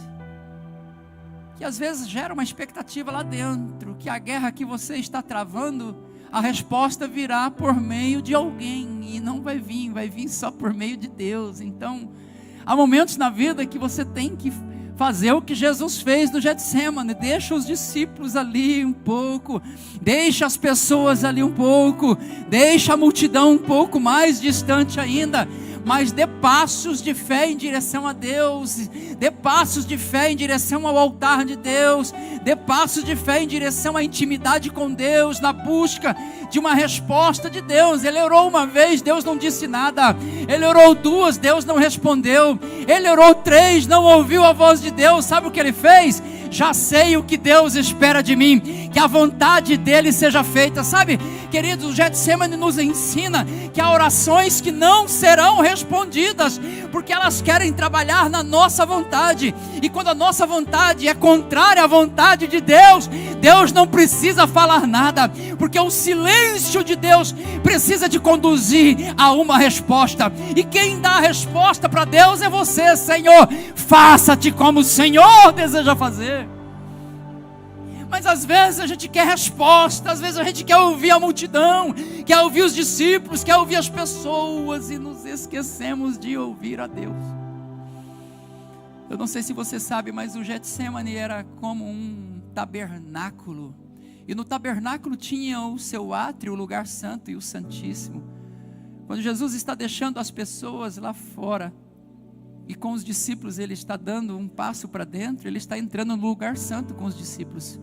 que às vezes gera uma expectativa lá dentro, que a guerra que você está travando, a resposta virá por meio de alguém, e não vai vir só por meio de Deus. Então, há momentos na vida que você tem que fazer o que Jesus fez no Getsemane. Deixa os discípulos ali um pouco, deixa as pessoas ali um pouco, deixa a multidão um pouco mais distante ainda, mas dê passos de fé em direção a Deus, dê passos de fé em direção ao altar de Deus, dê passos de fé em direção à intimidade com Deus, na busca de uma resposta de Deus. Ele orou uma vez, Deus não disse nada. Ele orou 2, Deus não respondeu. Ele orou 3, não ouviu a voz de Deus. Sabe o que ele fez? Já sei o que Deus espera de mim, que a vontade dele seja feita. Sabe, queridos, o Getsemane nos ensina que há orações que não serão respondidas, porque elas querem trabalhar na nossa vontade, e quando a nossa vontade é contrária à vontade de Deus, Deus não precisa falar nada, porque o silêncio de Deus precisa te conduzir a uma resposta, e quem dá a resposta para Deus é você. Senhor, faça-te como o Senhor deseja fazer. Mas às vezes a gente quer resposta, às vezes a gente quer ouvir a multidão, quer ouvir os discípulos, quer ouvir as pessoas, e nos esquecemos de ouvir a Deus. Eu não sei se você sabe, mas o Getsemane era como um tabernáculo, e no tabernáculo tinha o seu átrio, o lugar santo e o santíssimo. Quando Jesus está deixando as pessoas lá fora, e com os discípulos ele está dando um passo para dentro, ele está entrando no lugar santo com os discípulos.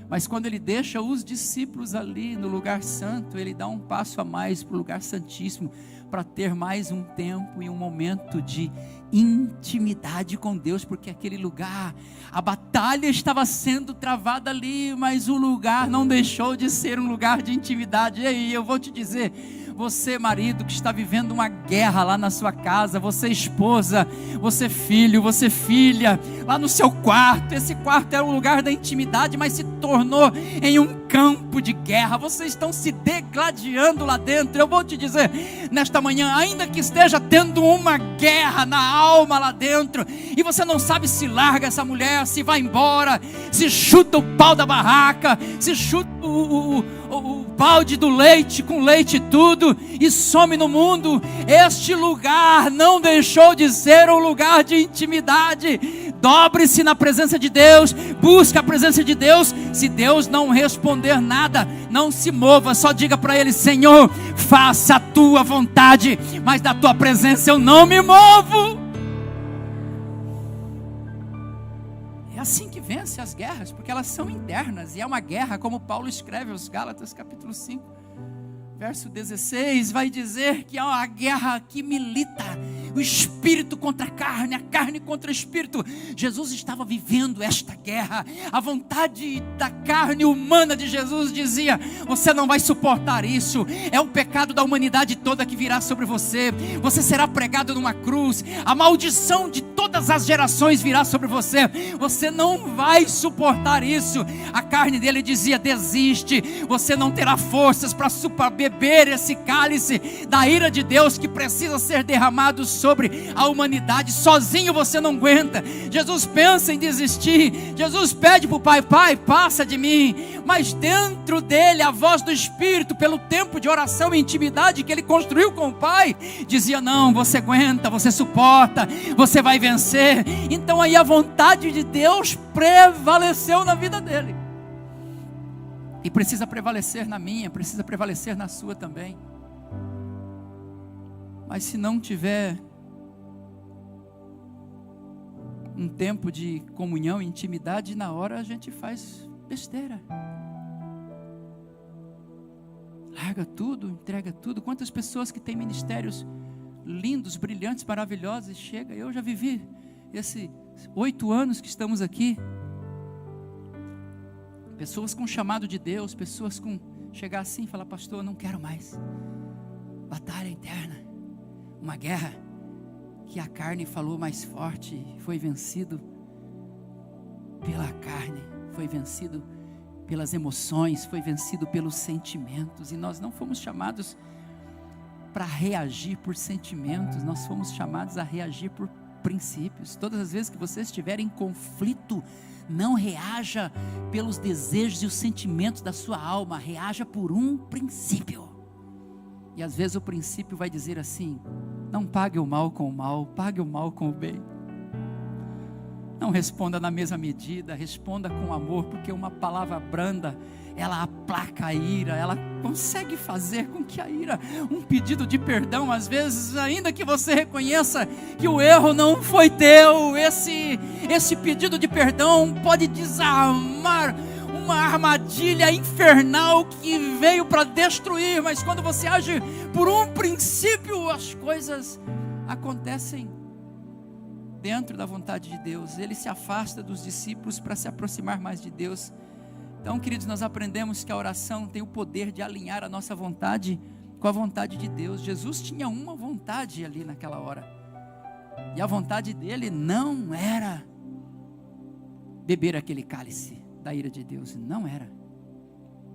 Mas quando ele deixa os discípulos ali no lugar santo, ele dá um passo a mais para o lugar santíssimo, para ter mais um tempo e um momento de intimidade com Deus, porque aquele lugar, a batalha estava sendo travada ali, mas o lugar não deixou de ser um lugar de intimidade. E aí, eu vou te dizer, você marido que está vivendo uma guerra lá na sua casa, você esposa, você filho, você filha, lá no seu quarto, esse quarto era um lugar da intimidade, mas se tornou em um campo de guerra, vocês estão se degladiando lá dentro. Eu vou te dizer, nesta manhã, ainda que esteja tendo uma guerra na alma lá dentro, e você não sabe se larga essa mulher, se vai embora, se chuta o pau da barraca, se chuta o balde do leite, com leite e tudo, e some no mundo, este lugar não deixou de ser um lugar de intimidade. Dobre-se na presença de Deus, busque a presença de Deus. Se Deus não responder nada, não se mova, só diga para Ele: Senhor, faça a tua vontade, mas da tua presença eu não me movo. É assim que vence as guerras, porque elas são internas, e é uma guerra, como Paulo escreve aos Gálatas capítulo 5, verso 16, vai dizer que é uma guerra que milita, o espírito contra a carne contra o espírito. Jesus estava vivendo esta guerra. A vontade da carne humana de Jesus dizia: você não vai suportar isso, é o pecado da humanidade toda que virá sobre você, você será pregado numa cruz, a maldição de todas as gerações virá sobre você, você não vai suportar isso. A carne dele dizia: desiste, você não terá forças para beber esse cálice da ira de Deus que precisa ser derramado sobre a humanidade, sozinho você não aguenta. Jesus pensa em desistir, Jesus pede para o Pai: Pai, passa de mim, mas dentro dele a voz do Espírito, pelo tempo de oração e intimidade que ele construiu com o Pai, dizia: não, você aguenta, você suporta, você vai vencer. Então aí a vontade de Deus prevaleceu na vida dele, e precisa prevalecer na minha, precisa prevalecer na sua também. Mas se não tiver um tempo de comunhão e intimidade, na hora a gente faz besteira, larga tudo, entrega tudo. Quantas pessoas que têm ministérios lindos, brilhantes, maravilhosos, e chega, eu já vivi esses 8 anos que estamos aqui, pessoas com chamado de Deus, pessoas com chegar assim e falar: pastor, eu não quero mais. Batalha interna, uma guerra que a carne falou mais forte, foi vencido pela carne, foi vencido pelas emoções, foi vencido pelos sentimentos. E nós não fomos chamados para reagir por sentimentos, nós fomos chamados a reagir por princípios. Todas as vezes que você estiver em conflito, não reaja pelos desejos e os sentimentos da sua alma, reaja por um princípio. E às vezes o princípio vai dizer assim: não pague o mal com o mal, pague o mal com o bem. Não responda na mesma medida, responda com amor, porque uma palavra branda, ela aplaca a ira, ela consegue fazer com que a ira, um pedido de perdão, às vezes, ainda que você reconheça que o erro não foi teu, esse pedido de perdão pode desarmar uma armadilha infernal que veio para destruir. Mas quando você age por um princípio, as coisas acontecem dentro da vontade de Deus. Ele se afasta dos discípulos para se aproximar mais de Deus. Então, queridos, nós aprendemos que a oração tem o poder de alinhar a nossa vontade com a vontade de Deus. Jesus tinha uma vontade ali naquela hora, e a vontade dele não era beber aquele cálice da ira de Deus, não era.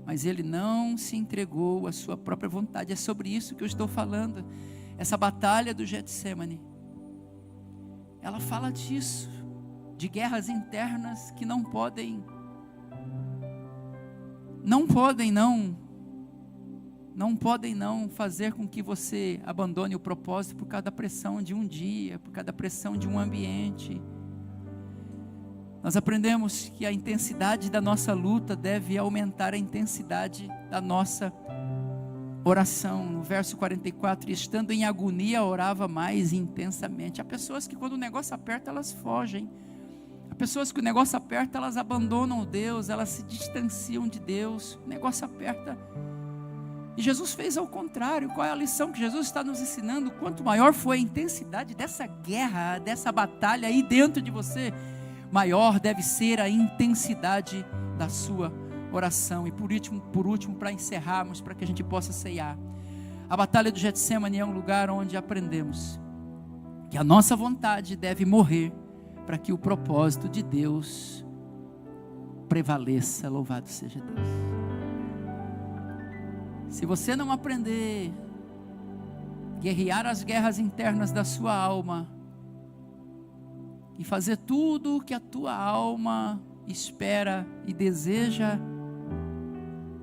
Mas ele não se entregou à sua própria vontade. É sobre isso que eu estou falando. Essa batalha do Getsemane, ela fala disso, de guerras internas que não podem não fazer com que você abandone o propósito por causa da pressão de um dia, por causa da pressão de um ambiente. Nós aprendemos que a intensidade da nossa luta deve aumentar a intensidade da nossa oração. No verso 44, estando em agonia, orava mais intensamente. Há pessoas que quando o negócio aperta, elas fogem. Há pessoas que o negócio aperta, elas abandonam Deus, elas se distanciam de Deus. O negócio aperta. E Jesus fez ao contrário. Qual é a lição que Jesus está nos ensinando? Quanto maior foi a intensidade dessa guerra, dessa batalha aí dentro de você, maior deve ser a intensidade da sua oração. E por último, para encerrarmos, para que a gente possa ceiar, a batalha do Getsemane é um lugar onde aprendemos que a nossa vontade deve morrer para que o propósito de Deus prevaleça. Louvado seja Deus. Se você não aprender a guerrear as guerras internas da sua alma e fazer tudo o que a tua alma espera e deseja,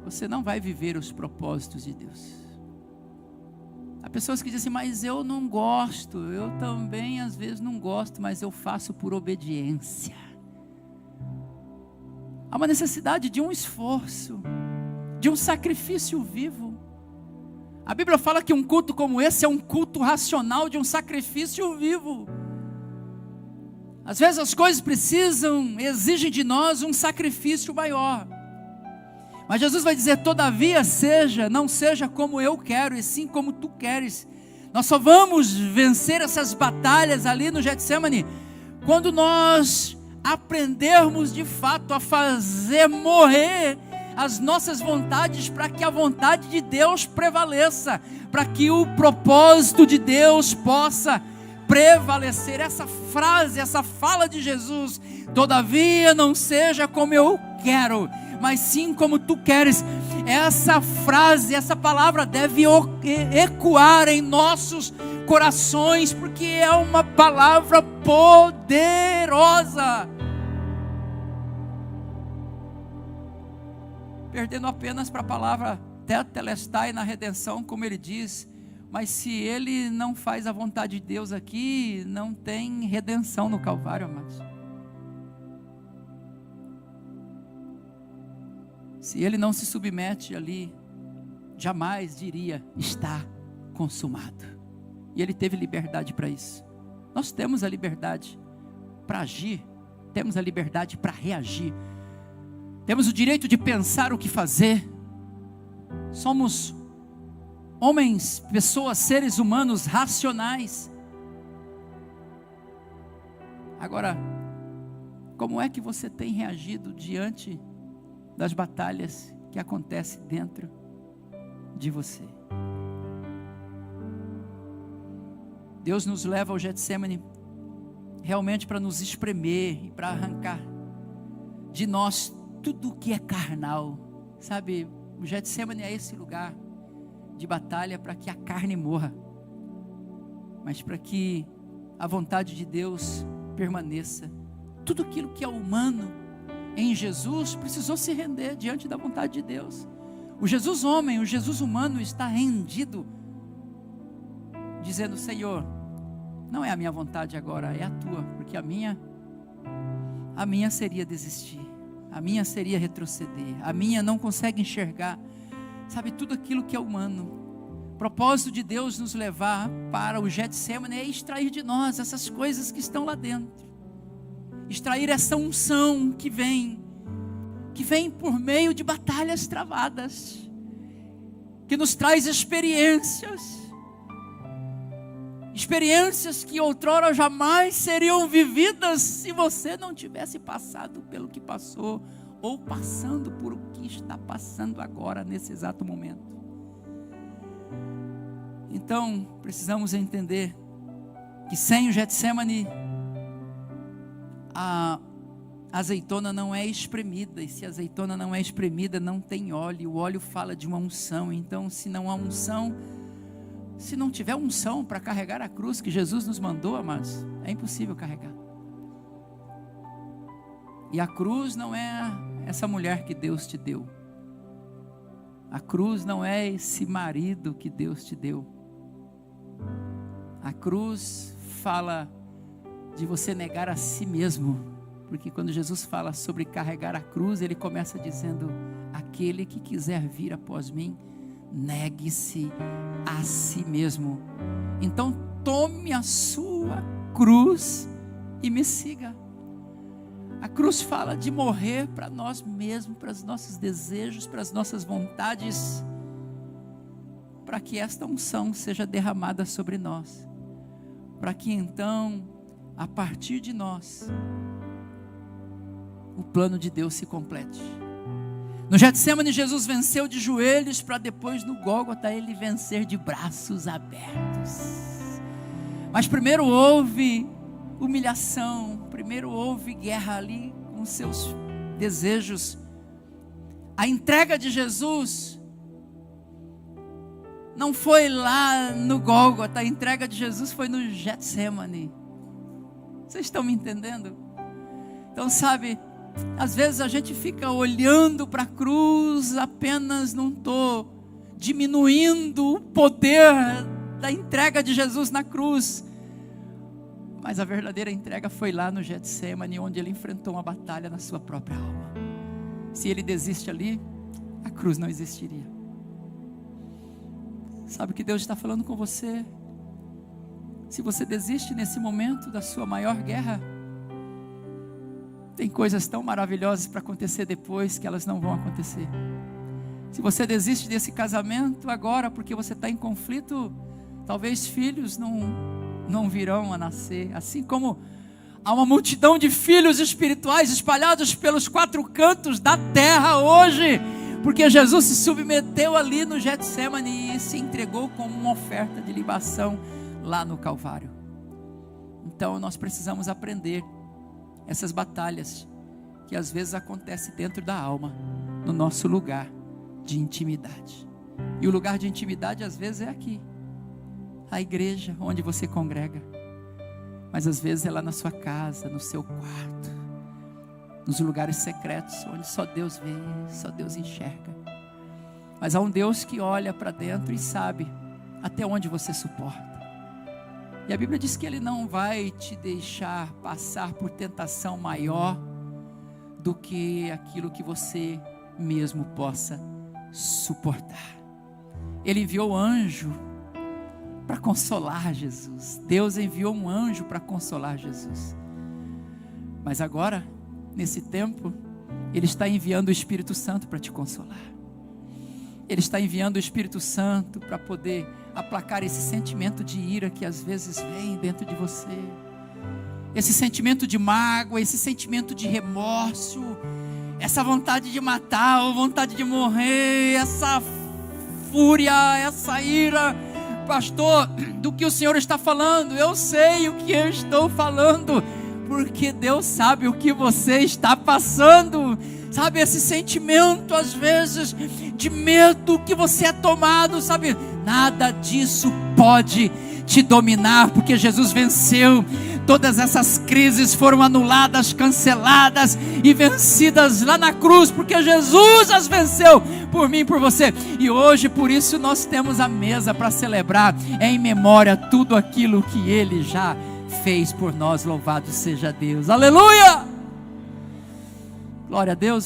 você não vai viver os propósitos de Deus. Há pessoas que dizem assim, mas eu não gosto. Eu também às vezes não gosto, mas eu faço por obediência. Há uma necessidade de um esforço, de um sacrifício vivo. A Bíblia fala que um culto como esse é um culto racional de um sacrifício vivo. Às vezes as coisas exigem de nós um sacrifício maior. Mas Jesus vai dizer, todavia não seja como eu quero, e sim como tu queres. Nós só vamos vencer essas batalhas ali no Getsemane, quando nós aprendermos de fato a fazer morrer as nossas vontades, para que a vontade de Deus prevaleça, para que o propósito de Deus possa prevalecer. Essa frase, essa fala de Jesus, todavia não seja como eu quero, mas sim como tu queres. Essa frase, essa palavra deve ecoar em nossos corações, porque é uma palavra poderosa. Perdendo apenas para a palavra tetelestai na redenção, como ele diz, mas se ele não faz a vontade de Deus aqui, não tem redenção no Calvário, amados. Se ele não se submete ali, jamais diria, está consumado. E ele teve liberdade para isso. Nós temos a liberdade para agir, temos a liberdade para reagir, temos o direito de pensar o que fazer. Somos homens, pessoas, seres humanos racionais. Agora, como é que você tem reagido diante das batalhas que acontecem dentro de você? Deus nos leva ao Getsemane realmente para nos espremer e para arrancar de nós tudo o que é carnal, sabe? O Getsemane é esse lugar de batalha para que a carne morra, mas para que a vontade de Deus permaneça. Tudo aquilo que é humano em Jesus precisou se render diante da vontade de Deus. O Jesus homem, o Jesus humano está rendido, dizendo, Senhor, não é a minha vontade agora, é a tua, porque a minha seria desistir, a minha seria retroceder, a minha não consegue enxergar, sabe, tudo aquilo que é humano. O propósito de Deus nos levar para o Getsemane é extrair de nós essas coisas que estão lá dentro, extrair essa unção que vem por meio de batalhas travadas, que nos traz experiências que outrora jamais seriam vividas se você não tivesse passado pelo que passou, ou passando por o que está passando agora, nesse exato momento. Então, precisamos entender que sem o Getsemane, a azeitona não é espremida, e se a azeitona não é espremida, não tem óleo. O óleo fala de uma unção. Então, se não há unção, se não tiver unção para carregar a cruz que Jesus nos mandou, amados, é impossível carregar. E a cruz não é essa mulher que Deus te deu, a cruz não é esse marido que Deus te deu. A cruz fala de você negar a si mesmo, porque quando Jesus fala sobre carregar a cruz, ele começa dizendo, aquele que quiser vir após mim, negue-se a si mesmo. Então tome a sua cruz e me siga. A cruz fala de morrer para nós mesmos, para os nossos desejos, para as nossas vontades, para que esta unção seja derramada sobre nós, para que então, a partir de nós, o plano de Deus se complete. No Getsemane, Jesus venceu de joelhos, para depois no Gólgota ele vencer de braços abertos. Mas primeiro houve humilhação, primeiro houve guerra ali com seus desejos. A entrega de Jesus não foi lá no Gólgota, a entrega de Jesus foi no Getsemane. Vocês estão me entendendo? Então, sabe, às vezes a gente fica olhando para a cruz, apenas não estou diminuindo o poder da entrega de Jesus na cruz, mas a verdadeira entrega foi lá no Getsemane, onde ele enfrentou uma batalha na sua própria alma. Se ele desiste ali, a cruz não existiria. Sabe o que Deus está falando com você? Se você desiste nesse momento da sua maior guerra, tem coisas tão maravilhosas para acontecer depois que elas não vão acontecer. Se você desiste desse casamento agora porque você está em conflito, talvez filhos não virão a nascer. Assim como há uma multidão de filhos espirituais espalhados pelos 4 cantos da terra hoje, porque Jesus se submeteu ali no Getsemane e se entregou como uma oferta de libação lá no Calvário. Então nós precisamos aprender essas batalhas que às vezes acontecem dentro da alma, no nosso lugar de intimidade. E o lugar de intimidade às vezes é aqui, a igreja onde você congrega, mas às vezes é lá na sua casa, no seu quarto, nos lugares secretos, onde só Deus vê, só Deus enxerga. Mas há um Deus que olha para dentro e sabe até onde você suporta. E a Bíblia diz que Ele não vai te deixar passar por tentação maior do que aquilo que você mesmo possa suportar. Ele enviou anjo para consolar Jesus. Deus enviou um anjo para consolar Jesus. Mas agora, nesse tempo, Ele está enviando o Espírito Santo para te consolar. Ele está enviando o Espírito Santo para poder aplacar esse sentimento de ira que às vezes vem dentro de você. Esse sentimento de mágoa, esse sentimento de remorso, essa vontade de matar ou vontade de morrer, essa fúria, essa ira. Pastor, do que o Senhor está falando? Eu sei o que eu estou falando, porque Deus sabe o que você está passando. Sabe, esse sentimento às vezes de medo que você é tomado, sabe, nada disso pode te dominar, porque Jesus venceu. Todas essas crises foram anuladas, canceladas e vencidas lá na cruz, porque Jesus as venceu por mim e por você. E hoje, por isso, nós temos a mesa para celebrar em memória tudo aquilo que Ele já fez por nós. Louvado seja Deus, aleluia, glória a Deus.